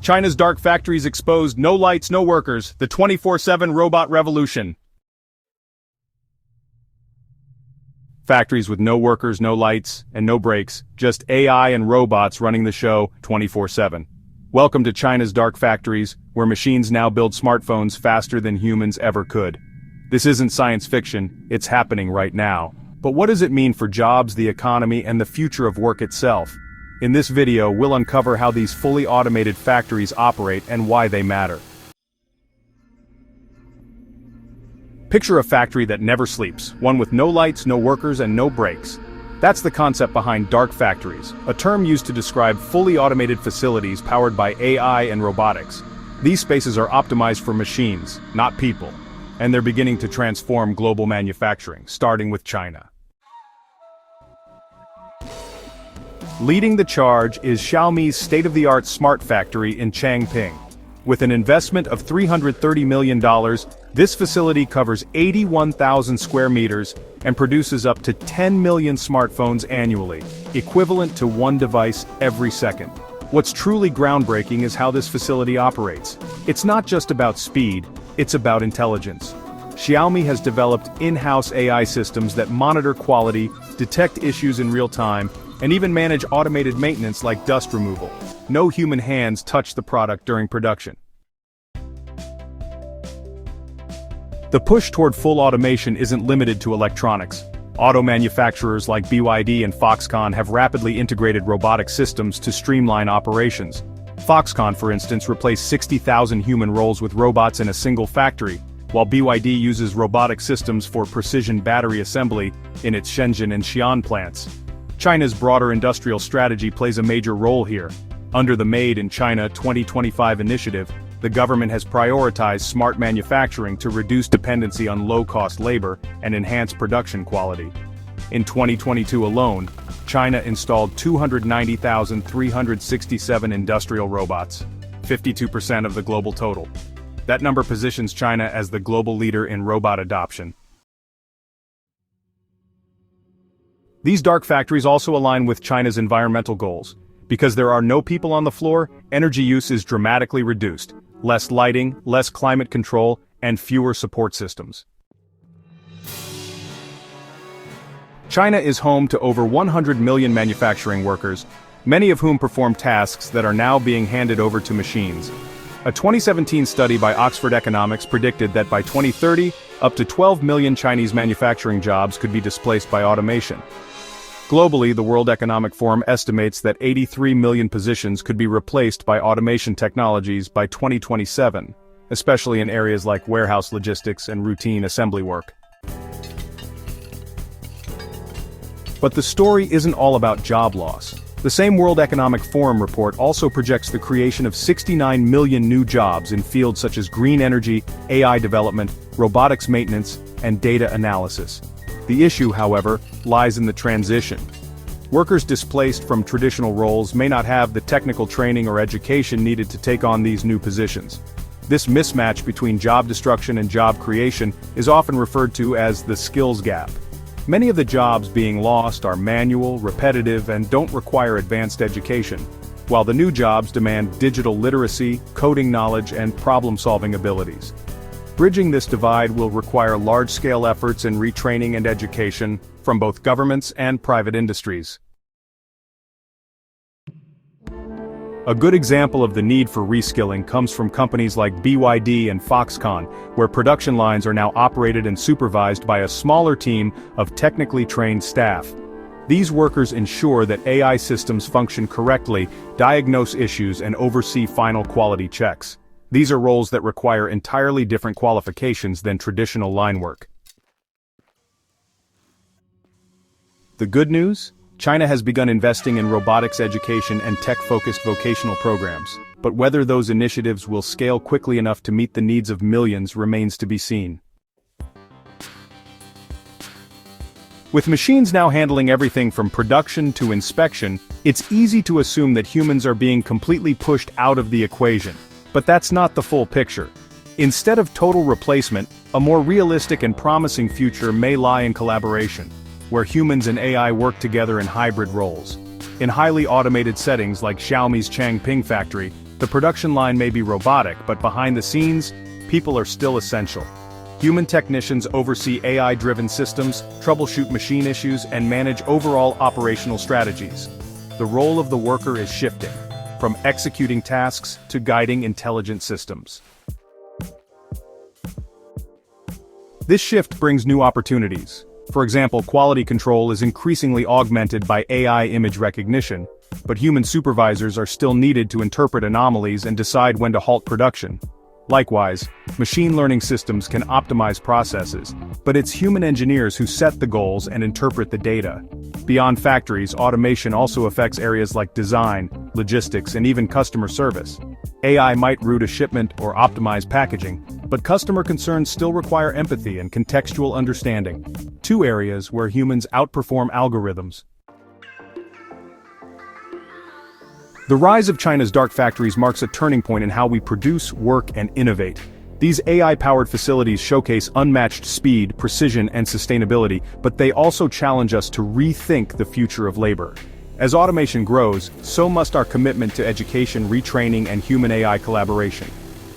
China's dark factories exposed, no lights, no workers, the 24/7 robot revolution. Factories with no workers, no lights, and no breaks, just AI and robots running the show 24/7. Welcome to China's dark factories, where machines now build smartphones faster than humans ever could. This isn't science fiction, it's happening right now. But what does it mean for jobs, the economy, and the future of work itself? In this video, we'll uncover how these fully automated factories operate and why they matter. Picture a factory that never sleeps, one with no lights, no workers, and no breaks. That's the concept behind dark factories, a term used to describe fully automated facilities powered by AI and robotics. These spaces are optimized for machines, not people, and they're beginning to transform global manufacturing, starting with China. Leading the charge is Xiaomi's state-of-the-art smart factory in Changping. With an investment of $330 million, this facility covers 81,000 square meters and produces up to 10 million smartphones annually, equivalent to one device every second. What's truly groundbreaking is how this facility operates. It's not just about speed, it's about intelligence. Xiaomi has developed in-house AI systems that monitor quality, detect issues in real time, and even manage automated maintenance like dust removal. No human hands touch the product during production. The push toward full automation isn't limited to electronics. Auto manufacturers like BYD and Foxconn have rapidly integrated robotic systems to streamline operations. Foxconn, for instance, replaced 60,000 human roles with robots in a single factory, while BYD uses robotic systems for precision battery assembly in its Shenzhen and Xi'an plants. China's broader industrial strategy plays a major role here. Under the Made in China 2025 initiative, the government has prioritized smart manufacturing to reduce dependency on low-cost labor and enhance production quality. In 2022 alone, China installed 290,367 industrial robots, 52% of the global total. That number positions China as the global leader in robot adoption. These dark factories also align with China's environmental goals. Because there are no people on the floor, energy use is dramatically reduced. Less lighting, less climate control, and fewer support systems. China is home to over 100 million manufacturing workers, many of whom perform tasks that are now being handed over to machines. A 2017 study by Oxford Economics predicted that by 2030, up to 12 million Chinese manufacturing jobs could be displaced by automation. Globally, the World Economic Forum estimates that 83 million positions could be replaced by automation technologies by 2027, especially in areas like warehouse logistics and routine assembly work. But the story isn't all about job loss. The same World Economic Forum report also projects the creation of 69 million new jobs in fields such as green energy, AI development, robotics maintenance, and data analysis. The issue, however, lies in the transition. Workers displaced from traditional roles may not have the technical training or education needed to take on these new positions. This mismatch between job destruction and job creation is often referred to as the skills gap. Many of the jobs being lost are manual, repetitive, and don't require advanced education, while the new jobs demand digital literacy, coding knowledge, and problem-solving abilities. Bridging this divide will require large-scale efforts in retraining and education from both governments and private industries. A good example of the need for reskilling comes from companies like BYD and Foxconn, where production lines are now operated and supervised by a smaller team of technically trained staff. These workers ensure that AI systems function correctly, diagnose issues, and oversee final quality checks. These are roles that require entirely different qualifications than traditional line work. The good news? China has begun investing in robotics education and tech-focused vocational programs. But whether those initiatives will scale quickly enough to meet the needs of millions remains to be seen. With machines now handling everything from production to inspection, it's easy to assume that humans are being completely pushed out of the equation. But that's not the full picture. Instead of total replacement, a more realistic and promising future may lie in collaboration, where humans and AI work together in hybrid roles. In highly automated settings like Xiaomi's Changping factory, The production line may be robotic, but behind the scenes, people are still essential. Human technicians oversee AI-driven systems, troubleshoot machine issues, and manage overall operational strategies. The role of the worker is shifting, from executing tasks to guiding intelligent systems. This shift brings new opportunities. For example, quality control is increasingly augmented by AI image recognition, but human supervisors are still needed to interpret anomalies and decide when to halt production. Likewise, machine learning systems can optimize processes, but it's human engineers who set the goals and interpret the data. Beyond factories, automation also affects areas like design, logistics, and even customer service. AI might route a shipment or optimize packaging, but customer concerns still require empathy and contextual understanding, two areas where humans outperform algorithms. The rise of China's dark factories marks a turning point in how we produce, work, and innovate. These AI-powered facilities showcase unmatched speed, precision, and sustainability, but they also challenge us to rethink the future of labor. As automation grows, so must our commitment to education, retraining, and human-AI collaboration.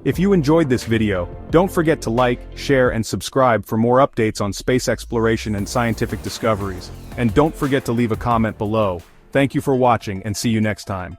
If you enjoyed this video, don't forget to like, share, and subscribe for more updates on space exploration and scientific discoveries. And don't forget to leave a comment below. Thank you for watching, and see you next time.